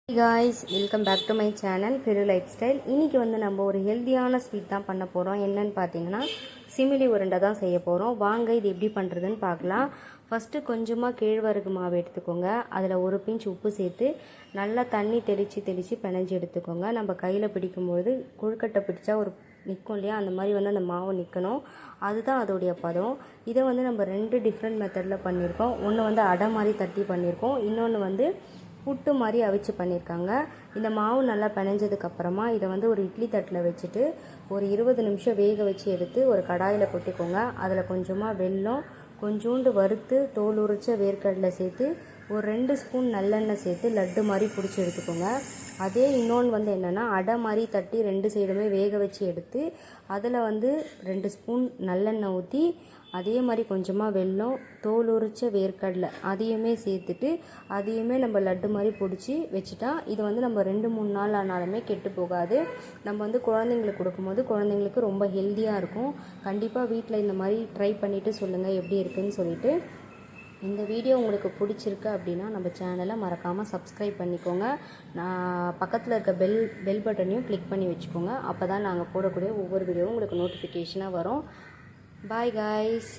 Hey guys, welcome back to my channel Firu Lifestyle. இன்னைக்கு நம்ம ஒரு ஹெல்தியான ஸ்வீட் தான் பண்ண போகிறோம். என்னன்னு பார்த்தீங்கன்னா சிமிலி உருண்டை தான் செய்ய போகிறோம். வாங்க இது எப்படி பண்ணுறதுன்னு பார்க்கலாம். ஃபஸ்ட்டு கொஞ்சமாக கேழ்வரகு மாவு எடுத்துக்கோங்க. அதில் ஒரு பிஞ்ச் உப்பு சேர்த்து நல்லா தண்ணி தெளித்து பிணைஞ்சி எடுத்துக்கோங்க. நம்ம கையில் பிடிக்கும்பொழுது கொழுக்கட்டை பிடிச்சா ஒரு நிற்கும் இல்லையா, அந்த மாதிரி அந்த மாவு நிற்கணும். அதுதான் அதோடைய பதம். இதை நம்ம ரெண்டு டிஃப்ரெண்ட் மெத்தடில் பண்ணியிருக்கோம். ஒன்று அடை மாதிரி தட்டி பண்ணியிருக்கோம், இன்னொன்று புட்டு மாதிரி அவிச்சு பண்ணியிருக்காங்க. இந்த மாவு நல்லா பிணைஞ்சதுக்கப்புறமா இதை ஒரு இட்லி தட்டில் வச்சுட்டு ஒரு 20 நிமிஷம் வேக வச்சு எடுத்து ஒரு கடாயில் கொட்டிக்கோங்க. அதில் கொஞ்சமாக வெல்லம், கொஞ்சோண்டு வறுத்து தோல் உரிச்ச வேர்க்கடலை சேர்த்து ஒரு 2 ஸ்பூன் நல்லெண்ணெய் சேர்த்து லட்டு மாதிரி பிடிச்சி எடுத்துக்கோங்க. அதே இன்னொன்று என்னென்னா அடை மாதிரி தட்டி 2 சைடுமே வேக வச்சு எடுத்து அதில் 2 ஸ்பூன் நல்லெண்ணெய் ஊற்றி அதே மாதிரி கொஞ்சமாக வெல்லம், தோல் உரிச்ச வேர்க்கடலை அதையுமே சேர்த்துட்டு அதையுமே நம்ம லட்டு மாதிரி பிடிச்சி வச்சுட்டா இது நம்ம 2-3 நாள் ஆனாலுமே கெட்டு போகாது. நம்ம குழந்தைங்களுக்கு கொடுக்கும்போது குழந்தைங்களுக்கு ரொம்ப ஹெல்த்தியாக இருக்கும். கண்டிப்பாக வீட்டில் இந்த மாதிரி ட்ரை பண்ணிவிட்டு சொல்லுங்கள் எப்படி இருக்குதுன்னு சொல்லிட்டு. இந்த வீடியோ உங்களுக்கு பிடிச்சிருக்கு அப்படின்னா நம்ம சேனலை மறக்காமல் சப்ஸ்கிரைப் பண்ணிக்கோங்க. நான் பக்கத்தில் இருக்க பெல் பட்டனையும் கிளிக் பண்ணி வச்சுக்கோங்க. அப்போ தான் நாங்கள் போடக்கூடிய ஒவ்வொரு வீடியோவும் உங்களுக்கு நோட்டிஃபிகேஷனாக வரும். Bye guys.